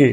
K۔